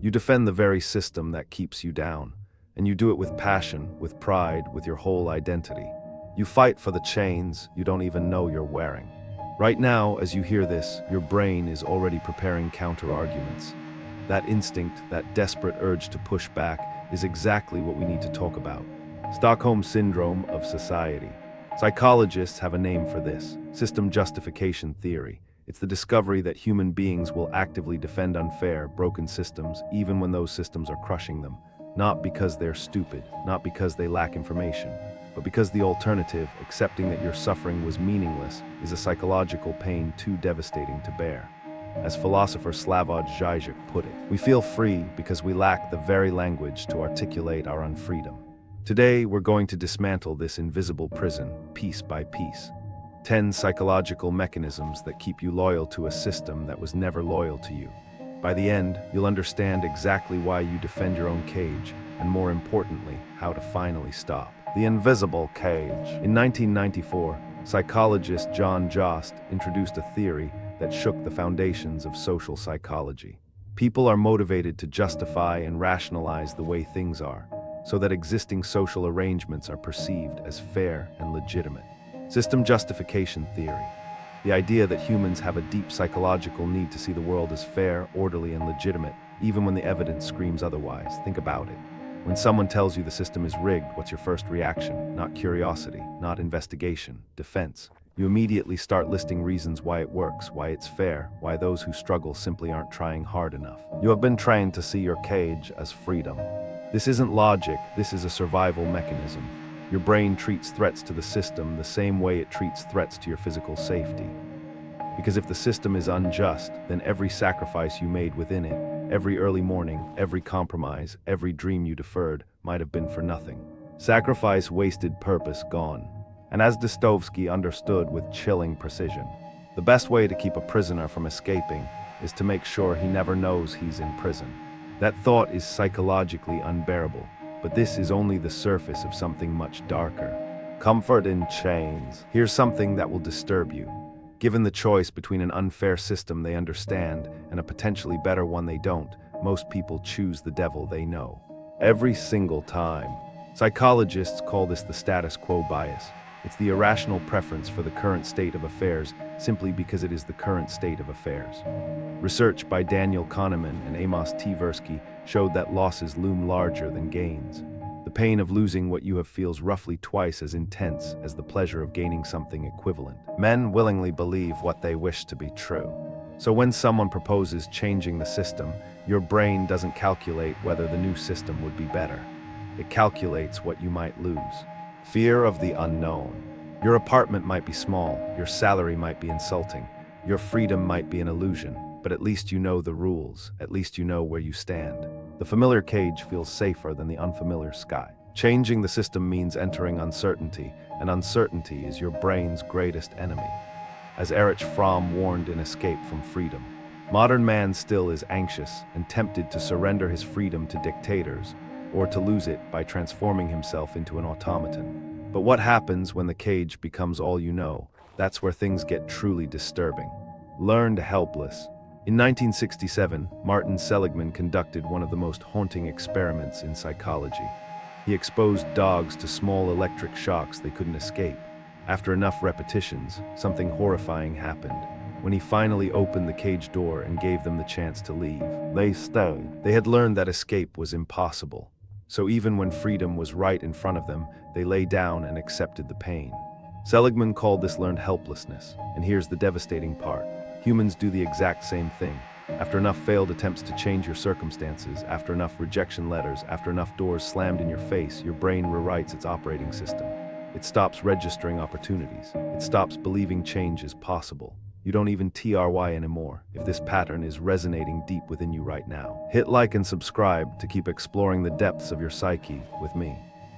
You defend the very system that keeps you down, and you do it with passion, with pride, with your whole identity. You fight for the chains you don't even know you're wearing. Right now, as you hear this, your brain is already preparing counter-arguments. That instinct, that desperate urge to push back, is exactly what we need to talk about. Stockholm Syndrome of society. Psychologists have a name for this: system justification theory. It's the discovery that human beings will actively defend unfair, broken systems, even when those systems are crushing them. Not because they're stupid, not because they lack information, but because the alternative, accepting that your suffering was meaningless, is a psychological pain too devastating to bear. As philosopher Slavoj Žižek put it, we feel free because we lack the very language to articulate our unfreedom. Today, we're going to dismantle this invisible prison, piece by piece. 10 psychological mechanisms that keep you loyal to a system that was never loyal to you. By the end, you'll understand exactly why you defend your own cage, and more importantly, how to finally stop. The invisible cage. In 1994, psychologist John Jost introduced a theory that shook the foundations of social psychology. People are motivated to justify and rationalize the way things are, so that existing social arrangements are perceived as fair and legitimate. System justification theory. The idea that humans have a deep psychological need to see the world as fair, orderly, and legitimate, even when the evidence screams otherwise. Think about it. When someone tells you the system is rigged, what's your first reaction? Not curiosity, not investigation, defense. You immediately start listing reasons why it works, why it's fair, why those who struggle simply aren't trying hard enough. You have been trained to see your cage as freedom. This isn't logic, this is a survival mechanism. Your brain treats threats to the system the same way it treats threats to your physical safety. Because if the system is unjust, then every sacrifice you made within it, every early morning, every compromise, every dream you deferred, might have been for nothing. Sacrifice, wasted, purpose gone. And as Dostoevsky understood with chilling precision, the best way to keep a prisoner from escaping is to make sure he never knows he's in prison. That thought is psychologically unbearable, but this is only the surface of something much darker. Comfort in chains. Here's something that will disturb you. Given the choice between an unfair system they understand and a potentially better one they don't, most people choose the devil they know. Every single time. Psychologists call this the status quo bias. It's the irrational preference for the current state of affairs simply because it is the current state of affairs. Research by Daniel Kahneman and Amos Tversky showed that losses loom larger than gains. The pain of losing what you have feels roughly twice as intense as the pleasure of gaining something equivalent. Men willingly believe what they wish to be true. So when someone proposes changing the system, your brain doesn't calculate whether the new system would be better. It calculates what you might lose. Fear of the unknown. Your apartment might be small, your salary might be insulting, your freedom might be an illusion, but at least you know the rules, at least you know where you stand. The familiar cage feels safer than the unfamiliar sky. Changing the system means entering uncertainty, and uncertainty is your brain's greatest enemy. As Erich Fromm warned in Escape from Freedom, modern man still is anxious and tempted to surrender his freedom to dictators, or to lose it by transforming himself into an automaton. But what happens when the cage becomes all you know? That's where things get truly disturbing. Learned helpless. In 1967, Martin Seligman conducted one of the most haunting experiments in psychology. He exposed dogs to small electric shocks they couldn't escape. After enough repetitions, something horrifying happened. When he finally opened the cage door and gave them the chance to leave, they stayed. They had learned that escape was impossible. So even when freedom was right in front of them, they lay down and accepted the pain. Seligman called this learned helplessness, and here's the devastating part. Humans do the exact same thing. After enough failed attempts to change your circumstances, after enough rejection letters, after enough doors slammed in your face, your brain rewrites its operating system. It stops registering opportunities. It stops believing change is possible. You don't even TRY anymore if this pattern is resonating deep within you right now. Hit like and subscribe to keep exploring the depths of your psyche with me.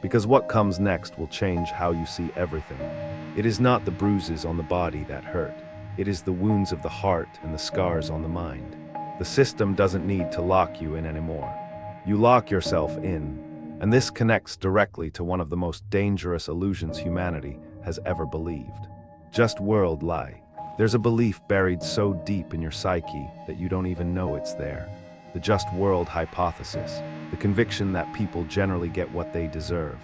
Because what comes next will change how you see everything. It is not the bruises on the body that hurt. It is the wounds of the heart and the scars on the mind. The system doesn't need to lock you in anymore. You lock yourself in. And this connects directly to one of the most dangerous illusions humanity has ever believed. Just world lie. There's a belief buried so deep in your psyche that you don't even know it's there. the just world hypothesis, the conviction that people generally get what they deserve.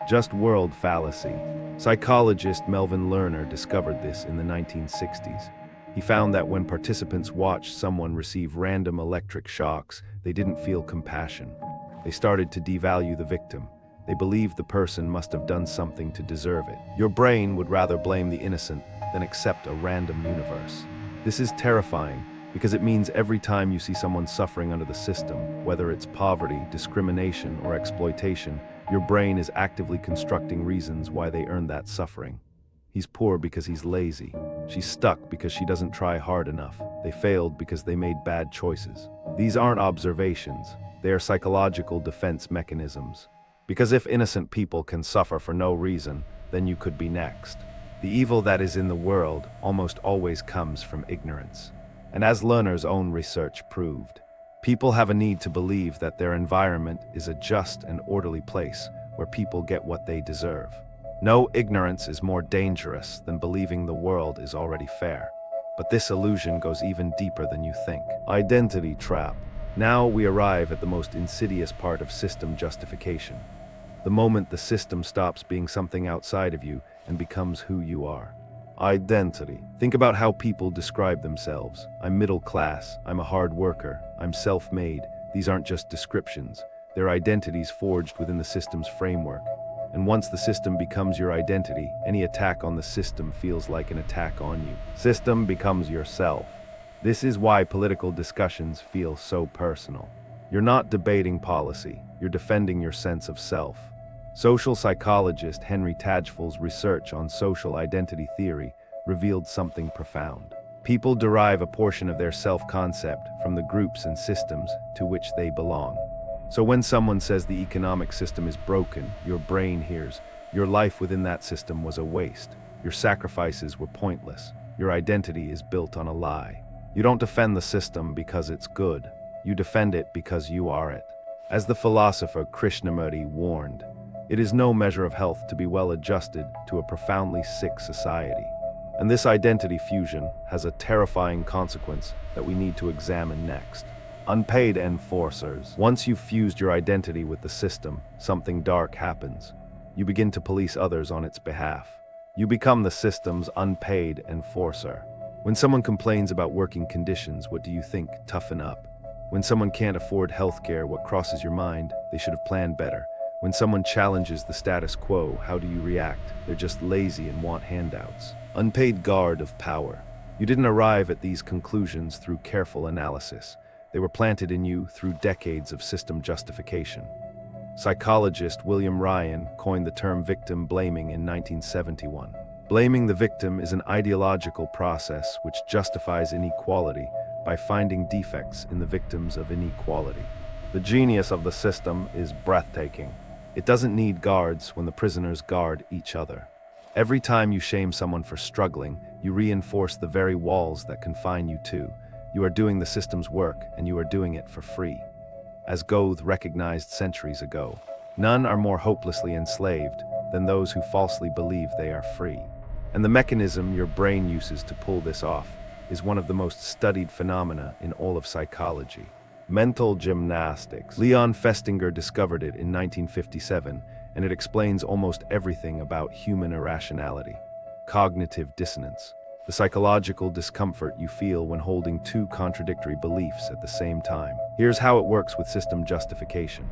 Just world fallacy. Psychologist Melvin Lerner discovered this in the 1960s. He found that when participants watched someone receive random electric shocks, they didn't feel compassion. They started to devalue the victim. They believed the person must have done something to deserve it. Your brain would rather blame the innocent than accept a random universe. This is terrifying because it means every time you see someone suffering under the system, whether it's poverty, discrimination, or exploitation, your brain is actively constructing reasons why they earned that suffering. He's poor because he's lazy. She's stuck because she doesn't try hard enough. They failed because they made bad choices. These aren't observations. They are psychological defense mechanisms. Because if innocent people can suffer for no reason, then you could be next. The evil that is in the world almost always comes from ignorance. And as Lerner's own research proved, people have a need to believe that their environment is a just and orderly place where people get what they deserve. No ignorance is more dangerous than believing the world is already fair. But this illusion goes even deeper than you think. Identity trap. Now we arrive at the most insidious part of system justification. The moment the system stops being something outside of you and becomes who you are. Identity. Think about how people describe themselves. I'm middle class, I'm a hard worker, I'm self-made. These aren't just descriptions. They're identities forged within the system's framework. And once the system becomes your identity, any attack on the system feels like an attack on you. System becomes yourself. This is why political discussions feel so personal. You're not debating policy, you're defending your sense of self. Social psychologist Henry Tajfel's research on social identity theory revealed something profound. People derive a portion of their self-concept from the groups and systems to which they belong. So when someone says the economic system is broken, your brain hears, your life within that system was a waste. Your sacrifices were pointless. Your identity is built on a lie. You don't defend the system because it's good. You defend it because you are it. As the philosopher Krishnamurti warned, it is no measure of health to be well adjusted to a profoundly sick society. And this identity fusion has a terrifying consequence that we need to examine next. Unpaid enforcers. Once you've fused your identity with the system, something dark happens. You begin to police others on its behalf. You become the system's unpaid enforcer. When someone complains about working conditions, what do you think? Toughen up. When someone can't afford healthcare, what crosses your mind? They should have planned better. When someone challenges the status quo, how do you react? They're just lazy and want handouts. Unpaid guard of power. You didn't arrive at these conclusions through careful analysis. They were planted in you through decades of system justification. Psychologist William Ryan coined the term victim blaming in 1971. Blaming the victim is an ideological process which justifies inequality by finding defects in the victims of inequality. The genius of the system is breathtaking. It doesn't need guards when the prisoners guard each other. Every time you shame someone for struggling, you reinforce the very walls that confine you too. You are doing the system's work, and you are doing it for free. As Goethe recognized centuries ago, none are more hopelessly enslaved than those who falsely believe they are free. And the mechanism your brain uses to pull this off is one of the most studied phenomena in all of psychology. Mental gymnastics. Leon Festinger discovered it in 1957, and it explains almost everything about human irrationality. Cognitive dissonance. The psychological discomfort you feel when holding two contradictory beliefs at the same time. Here's how it works with system justification.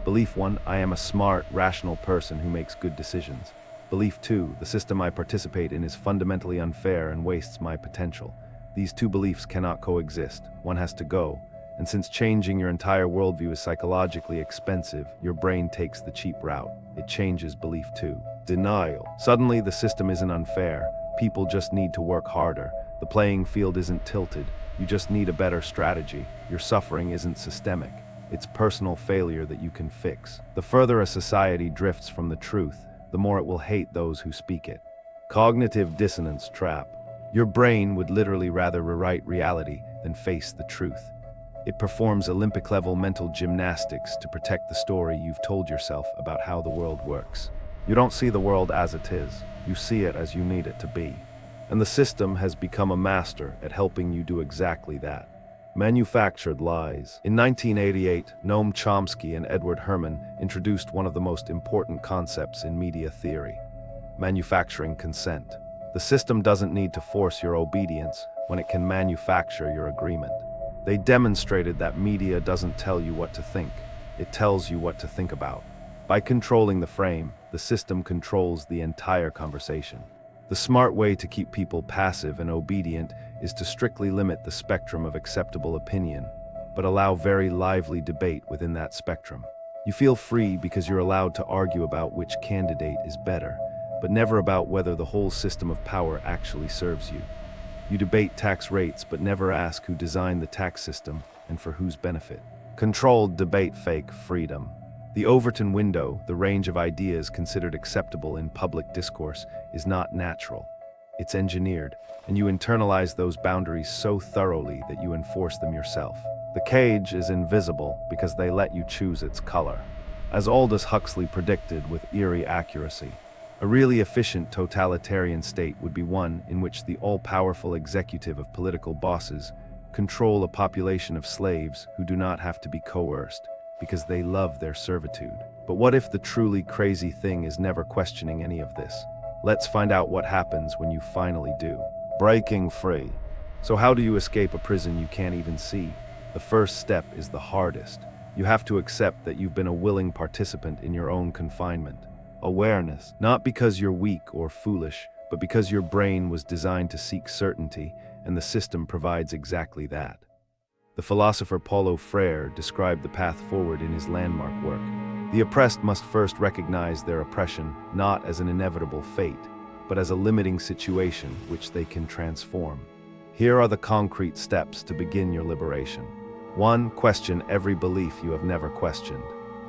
Belief 1, I am a smart, rational person who makes good decisions. Belief 2, the system I participate in is fundamentally unfair and wastes my potential. These two beliefs cannot coexist. One has to go. And since changing your entire worldview is psychologically expensive, your brain takes the cheap route. It changes belief 2. Denial. Suddenly, the system isn't unfair. People just need to work harder. The playing field isn't tilted. You just need a better strategy. Your suffering isn't systemic. It's personal failure that you can fix. The further a society drifts from the truth, the more it will hate those who speak it. Cognitive dissonance trap. Your brain would literally rather rewrite reality than face the truth. It performs Olympic-level mental gymnastics to protect the story you've told yourself about how the world works. You don't see the world as it is. You see it as you need it to be. And the system has become a master at helping you do exactly that. Manufactured lies. In 1988, Noam Chomsky and Edward Herman introduced one of the most important concepts in media theory: manufacturing consent. The system doesn't need to force your obedience when it can manufacture your agreement. They demonstrated that media doesn't tell you what to think, it tells you what to think about. By controlling the frame, the system controls the entire conversation. The smart way to keep people passive and obedient is to strictly limit the spectrum of acceptable opinion, but allow very lively debate within that spectrum. You feel free because you're allowed to argue about which candidate is better, but never about whether the whole system of power actually serves you. You debate tax rates but never ask who designed the tax system and for whose benefit. Controlled debate. Fake freedom. The Overton window, the range of ideas considered acceptable in public discourse, is not natural. It's engineered, and you internalize those boundaries so thoroughly that you enforce them yourself. The cage is invisible because they let you choose its color. As Aldous Huxley predicted with eerie accuracy, a really efficient totalitarian state would be one in which the all-powerful executive of political bosses control a population of slaves who do not have to be coerced, because they love their servitude. But what if the truly crazy thing is never questioning any of this? Let's find out what happens when you finally do. Breaking free. So how do you escape a prison you can't even see? The first step is the hardest. You have to accept that you've been a willing participant in your own confinement. Awareness, not because you're weak or foolish, but because your brain was designed to seek certainty, and the system provides exactly that. The philosopher Paulo Freire described the path forward in his landmark work. The oppressed must first recognize their oppression not as an inevitable fate, but as a limiting situation which they can transform. Here are the concrete steps to begin your liberation. 1. Question every belief you have never questioned.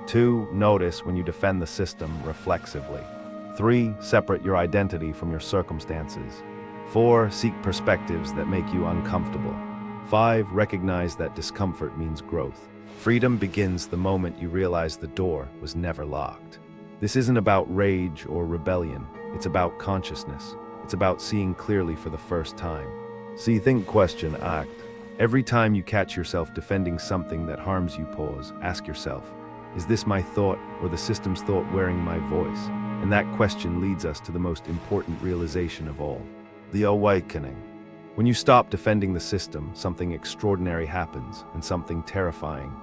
2. Notice when you defend the system reflexively. 3. Separate your identity from your circumstances. 4. Seek perspectives that make you uncomfortable. 5. Recognize that discomfort means growth. Freedom begins the moment you realize the door was never locked. This isn't about rage or rebellion. It's about consciousness. It's about seeing clearly for the first time. See, think, question, act. Every time you catch yourself defending something that harms you, pause. Ask yourself, is this my thought or the system's thought wearing my voice? And that question leads us to the most important realization of all: the awakening. When you stop defending the system, something extraordinary happens, and something terrifying.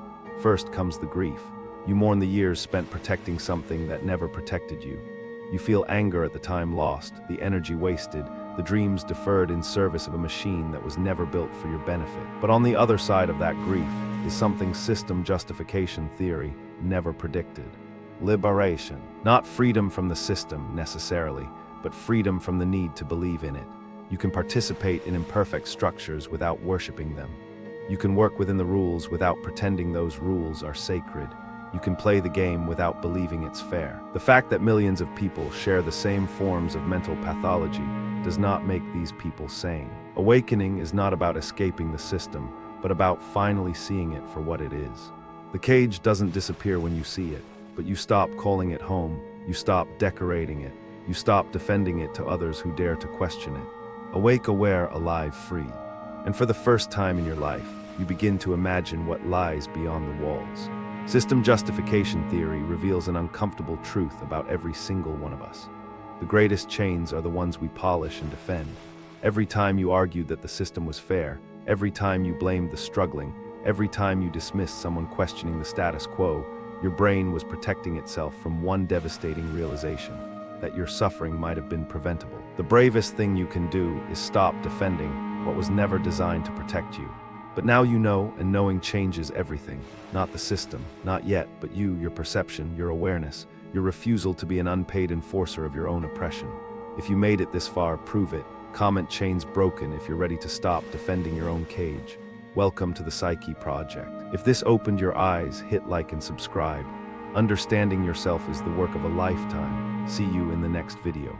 First comes the grief. You mourn the years spent protecting something that never protected you. You feel anger at the time lost, the energy wasted, the dreams deferred in service of a machine that was never built for your benefit. But on the other side of that grief is something system justification theory never predicted: liberation. Not freedom from the system, necessarily, but freedom from the need to believe in it. You can participate in imperfect structures without worshiping them. You can work within the rules without pretending those rules are sacred. You can play the game without believing it's fair. The fact that millions of people share the same forms of mental pathology does not make these people sane. Awakening is not about escaping the system, but about finally seeing it for what it is. The cage doesn't disappear when you see it, but you stop calling it home, you stop decorating it, you stop defending it to others who dare to question it. Awake, aware, alive, free. And for the first time in your life, you begin to imagine what lies beyond the walls. System justification theory reveals an uncomfortable truth about every single one of us. The greatest chains are the ones we polish and defend. Every time you argued that the system was fair, every time you blamed the struggling, every time you dismissed someone questioning the status quo, your brain was protecting itself from one devastating realization: that your suffering might have been preventable. The bravest thing you can do is stop defending what was never designed to protect you. But now you know, and knowing changes everything. Not the system, not yet, but you, your perception, your awareness, your refusal to be an unpaid enforcer of your own oppression. If you made it this far, prove it. Comment chains broken if you're ready to stop defending your own cage. Welcome to the Psyche Project. If this opened your eyes, hit like and subscribe. Understanding yourself is the work of a lifetime. See you in the next video.